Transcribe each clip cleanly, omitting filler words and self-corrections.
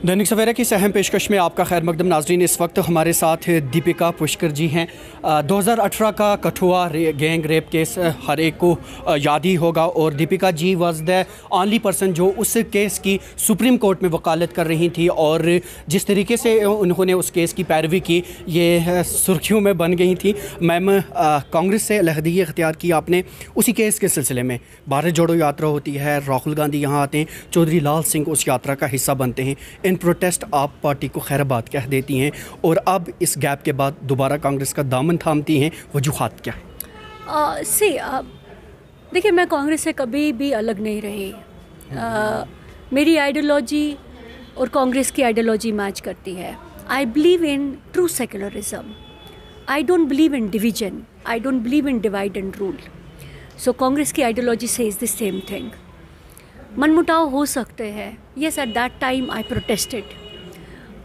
दैनिक सवेरा की अहम पेशकश में आपका खैर मकदम नाजरीन। इस वक्त हमारे साथ दीपिका पुष्कर जी हैं। 2018 का कठुआ गैंग रेप केस हर एक को याद ही होगा और Deepika ji was the only person जो उस केस की सुप्रीम कोर्ट में वकालत कर रही थी और जिस तरीके से उन्होंने उस केस की पैरवी की ये सुर्खियों में बन गई थी। मैम, कांग्रेस से अलहदगी इख्तियार की आपने उसी केस के सिलसिले में। भारत जोड़ो यात्रा होती है, राहुल गांधी यहाँ आते हैं, चौधरी लाल सिंह उस यात्रा का हिस्सा बनते हैं। इन प्रोटेस्ट आप पार्टी को खैराबाद कह देती हैं और अब इस गैप के बाद दोबारा कांग्रेस का दामन थामती हैं, वजूहात क्या है? देखिए, मैं कांग्रेस से कभी भी अलग नहीं रही। मेरी आइडियोलॉजी और कांग्रेस की आइडियोलॉजी मैच करती है। I believe in true secularism. I don't believe in division. I don't believe in divide and rule. So Congress की ideology says the same thing. मनमुटाव हो सकते हैं। Yes, at that time I protested.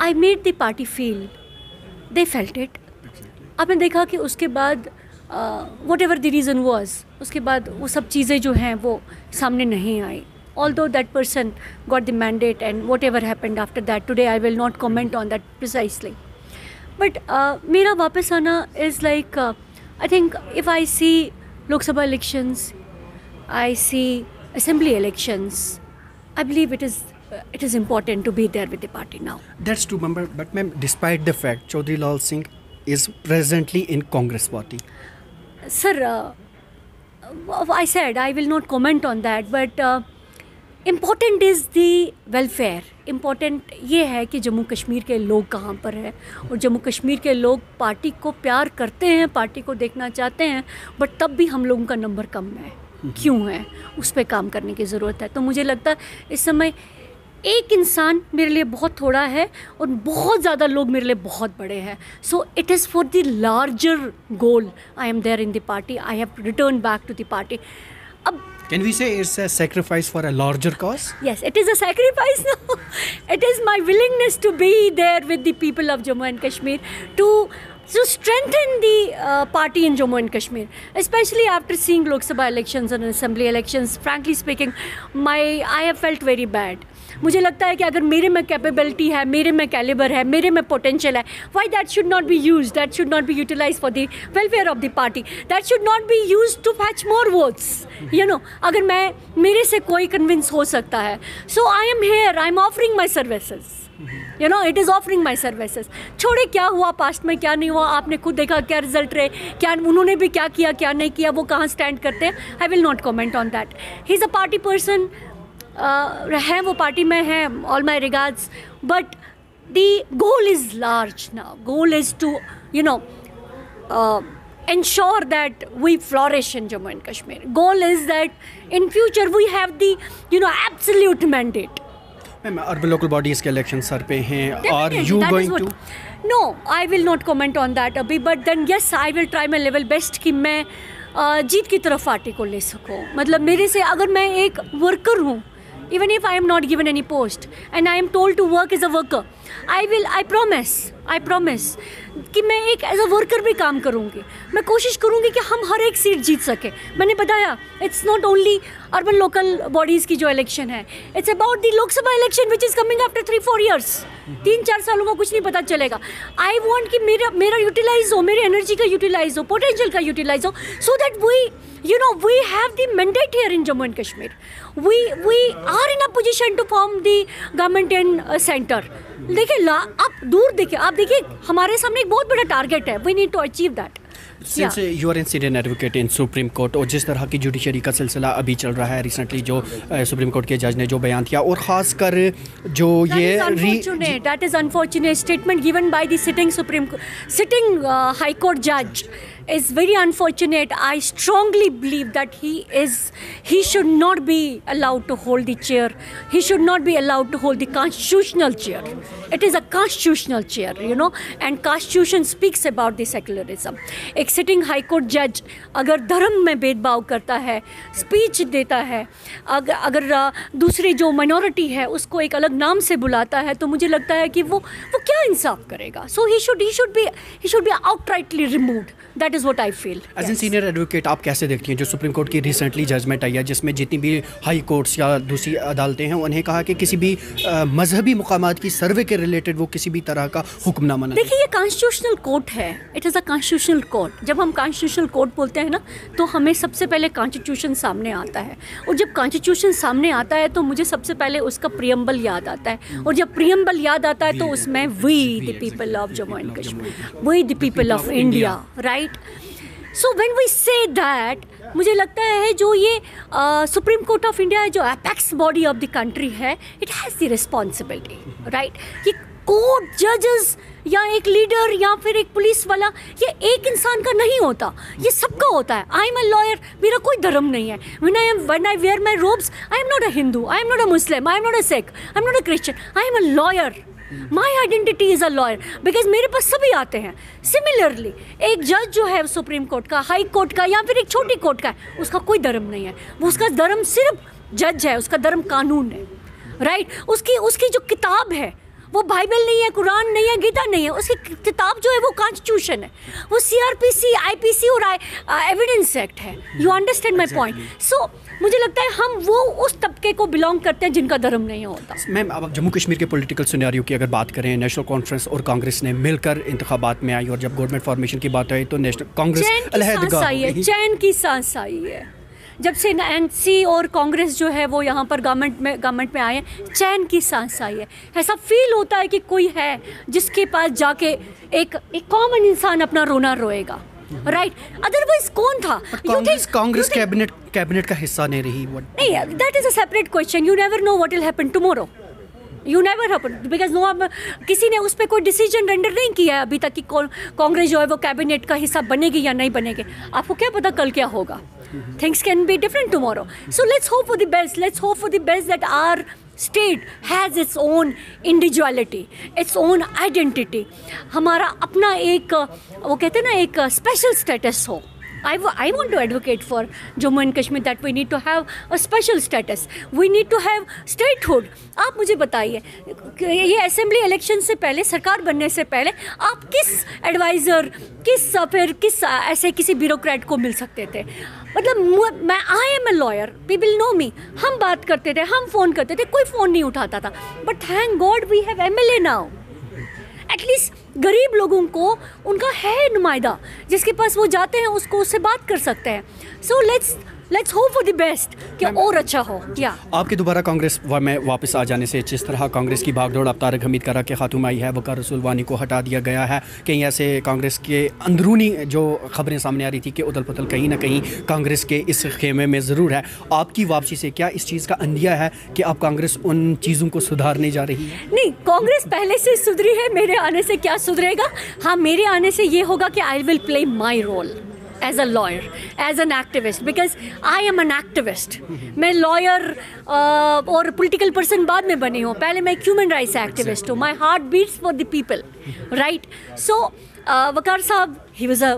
I made the party feel they felt it. आपने देखा कि उसके बाद whatever the reason was, उसके बाद वो सब चीज़ें जो हैं वो सामने नहीं आई। Although that person got the mandate and whatever happened after that, today I will not comment on that precisely. But मेरा वापस आना is like I think if I see Lok Sabha elections, I see assembly elections, I believe it is important to be there with the party now. That's true, but ma'am, despite the fact Chaudhry Lal Singh is presently in Congress party. Sir, I said I will not comment on that, but important is the welfare. Important ये है कि जम्मू कश्मीर के लोग कहाँ पर हैं और जम्मू कश्मीर के लोग पार्टी को प्यार करते हैं, पार्टी को देखना चाहते हैं, बट तब भी हम लोगों का नंबर कम है। क्यों है, उस पर काम करने की ज़रूरत है। तो मुझे लगता है इस समय एक इंसान मेरे लिए बहुत थोड़ा है और बहुत ज़्यादा लोग मेरे लिए बहुत बड़े हैं। So it is for the larger goal I am there in the party. I have return back to the party. अब Can we say it's a sacrifice for a larger cause? Yes, it is a sacrifice. No, it is my willingness to be there with the people of Jammu and Kashmir to strengthen the party in Jammu and Kashmir, especially after seeing Lok Sabha elections and assembly elections. Frankly speaking, I have felt very bad. मुझे लगता है कि अगर मेरे में capability है, मेरे में कैलिबर है, मेरे में पोटेंशियल है, why that should not be use, that should not be utilize for the welfare of the party, that should not be use to fetch more votes. You know, अगर मेरे से कोई कन्विंस हो सकता है, so I am here, I am offering my services. You know, it is offering my services. छोड़े क्या हुआ पास्ट में, क्या नहीं हुआ, आपने खुद देखा क्या रिजल्ट रहे, क्या उन्होंने भी क्या किया क्या नहीं किया, वो कहाँ स्टैंड करते हैं। I will not comment on that. He is a party person, हैं वो पार्टी में हैं, all my regards, but the goal is large now. Goal is to ensure that we flourish in Jammu and Kashmir. Goal is that in future we have the absolute mandate. Ma'am, urban local bodies के election sir पे हैं। Are you going to? No, I will not comment on that अभी, but then yes, I will try my level best कि मैं जीत की तरफ party को ले सकूँ। मतलब मेरे से, अगर मैं एक वर्कर हूँ, even if I am not given any post and I am told to work as a worker, I promise कि मैं एक एज अ वर्कर भी काम करूँगी। मैं कोशिश करूँगी कि हम हर एक सीट जीत सके। मैंने बताया, it's not only urban local bodies की जो इलेक्शन है, it's about the Lok Sabha election which is coming after 3-4 years। 3-4 सालों का कुछ नहीं पता चलेगा। आई वॉन्ट कि मेरा यूटिलाइज हो, मेरी एनर्जी का यूटिलाइज हो, पोटेंशियल का यूटिलाइज हो, so that we have the mandate here in Jammu and Kashmir. We are in a position to form the government in center. देखिए, आप दूर देखिए, आप देखिए हमारे सामने एक बहुत बड़ा टारगेट है। We need to achieve that. Since you are a senior advocate in Supreme Court और जिस तरह की जुडिशरी का सिलसिला अभी चल रहा है, रिसेंटली जो सुप्रीम कोर्ट के जज ने जो बयान दिया और ख़ासकर जो ये that is unfortunate statement given by the sitting High Court judge is very unfortunate. I strongly believe that he should not be allowed to hold the chair. He should not be allowed to hold the constitutional chair. It is a constitutional chair, and constitution speaks about the secularism. एक sitting high court जज अगर धर्म में भेदभाव करता है, speech देता है, अगर दूसरी जो माइनॉरिटी है उसको एक अलग नाम से बुलाता है, तो मुझे लगता है कि वो क्या इंसाफ करेगा। So he should be outrightly removed. That is what I feel. As an senior advocate आप कैसे देखती हैं जो सुप्रीम कोर्ट की रिसेंटली जजमेंट आई है जिसमें जितनी भी हाई कोर्ट्स या दूसरी अदालतें हैं उन्हें कहा कि किसी भी मजहबी मुकामात की सर्वे के रिलेटेड वो किसी भी तरह का हुक्मनामा नहीं। देखिए, ये कॉन्स्टिट्यूशनल कोर्ट है, it is a constitutional court. जब हम कॉन्स्टिट्यूशनल कोर्ट बोलते हैं ना, तो हमें सबसे पहले कॉन्स्टिट्यूशन सामने आता है, और जब कॉन्स्टिट्यूशन सामने आता है तो मुझे सबसे पहले उसका प्रियम्बल याद आता है, और जब प्रियम्बल याद आता है तो उसमें we the people of Jammu and Kashmir, we the people of India, right. So when we say that, मुझे लगता है जो ये सुप्रीम कोर्ट ऑफ इंडिया है, जो apex body of the country है, it has the responsibility, right. ये कोर्ट, जजेस या एक लीडर या फिर एक पुलिस वाला, ये एक इंसान का नहीं होता, ये सबका होता है। आई एम अ लॉयर, मेरा कोई धर्म नहीं है। When I wear my robes, I am not a Hindu, I am not a Muslim, I am not a Sikh, I am not a Christian, I am a lawyer. My identity is a lawyer, because मेरे पास सभी आते हैं। Similarly एक जज जो है supreme court का, हाई कोर्ट का या फिर एक छोटी कोर्ट का है, उसका कोई धर्म नहीं है, वो उसका धर्म सिर्फ जज है, उसका धर्म कानून है, राइट। उसकी जो किताब है वो बाइबल नहीं है, कुरान नहीं है, गीता नहीं है, उसकी किताब जो है वो कॉन्स्टिट्यूशन है, वो CRPC, IPC और एविडेंस एक्ट है। You understand my point. So मुझे लगता है हम वो उस तबके को बिलोंग करते हैं जिनका धर्म नहीं होता। मैम, अब जम्मू कश्मीर के पॉलिटिकल सिनेरियो की अगर बात करें, नेशनल कॉन्फ्रेंस और कांग्रेस ने मिलकर इंतखाबात में आई, और जब गवर्नमेंट फॉर्मेशन की बात आई तो नेशनल कांग्रेस अलहदगा आई है, चैन की सांस आई है। जब से NC और कांग्रेस जो है वो यहाँ पर गवर्नमेंट में आए हैं, चैन की सांस आई है। ऐसा फील होता है कि कोई है जिसके पास जाके एक कॉमन इंसान अपना रोना रोएगा, राइट। अदरवाइज कौन था? कांग्रेस कैबिनेट का हिस्सा नहीं रही। नहीं, that is a separate question. You never know what will happen tomorrow, you never happen, because किसी ने उस पर कोई डिसीजन रेंडर नहीं किया है अभी तक कि कांग्रेस जो है वो कैबिनेट का हिस्सा बनेगी या नहीं बनेगी। आपको क्या पता कल क्या होगा? Things can be different tomorrow. So let's hope for the best. Let's hope for the best that our state has its own individuality, its own identity. हमारा अपना एक, वो कहते हैं ना, एक special status हो। I want to advocate for Jammu and Kashmir that we need to have a special status. We need to have statehood. आप मुझे बताइए, ये असेंबली इलेक्शन से पहले, सरकार बनने से पहले, आप किस एडवाइज़र, किस ऐसे किसी ब्यूरोक्रेट को मिल सकते थे? मतलब मैं, I am a lawyer, people know me, हम बात करते थे, हम फ़ोन करते थे, कोई फ़ोन नहीं उठाता था। But thank God we have MLA now. At least गरीब लोगों को उनका है नुमाइंदा, जिसके पास वो जाते हैं, उससे बात कर सकते हैं। So let's hope for the best कि और अच्छा हो। या आपके दोबारा कांग्रेस में वापस आ जाने से जिस तरह कांग्रेस की भागदौड़ अब तारिक हमीद करा के खात्मे आई है, वकार रसूल वानी को हटा दिया गया है, कहीं ऐसे कांग्रेस के अंदरूनी जो खबरें सामने आ रही थी कि उथल पुथल कहीं ना कहीं कांग्रेस के इस खेमे में ज़रूर है। आपकी वापसी से क्या इस चीज़ का अंदिया है कि अब कांग्रेस उन चीज़ों को सुधारने जा रही है? नहीं, कांग्रेस पहले से सुधरी है, मेरे आने से क्या सुधरेगा? हाँ, मेरे आने से ये होगा कि I will play my role as a lawyer, as an activist, because I am an activist. मैं लॉयर और पॉलिटिकल पर्सन बाद में बनी हूँ, पहले मैं एक ह्यूमन राइट्स एक्टिविस्ट हूँ। My heart beats for the people, right. So Waqar साहब, he was a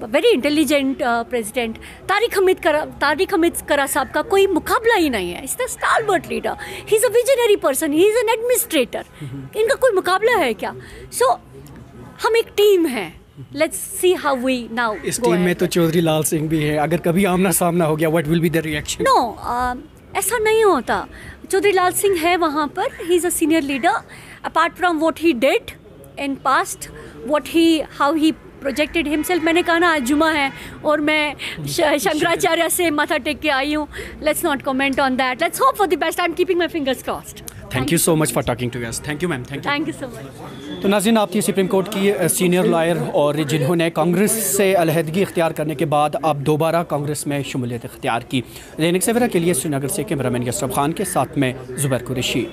very intelligent president. Tariq Hameed Kara साहब का कोई मुकाबला ही नहीं है। Is the stalwart leader, he is a visionary person, he is an administrator. इनका कोई मुकाबला है क्या? सो हम एक टीम है। Let's see how we now इस टीम में तो चौधरी लाल सिंह भी है, अगर कभी आमना सामना हो गया, what will be the reaction? No, ऐसा नहीं होता। चौधरी लाल सिंह है वहाँ पर, he is a senior leader. Apart from what he did in past, how he projected himself, मैंने कहा ना आज जुमा है और मैं शंकराचार्य से माथा टेक के आई हूँ। Let's not comment on that. Let's hope for the best. I'm keeping my fingers crossed. Thank you so much for talking to us. Thank you ma'am. Thank you so much. तो नाज़रीन, आप थी supreme court की senior lawyer और जिन्होंने कांग्रेस से अलहदगी इख्तियार करने के बाद अब दोबारा कांग्रेस में शमूलियत इख्तियार की। दैनिक सवेरा के लिए श्रीनगर से कैमरामैन यसरफ खान के साथ में ज़ुबैर कुरैशी।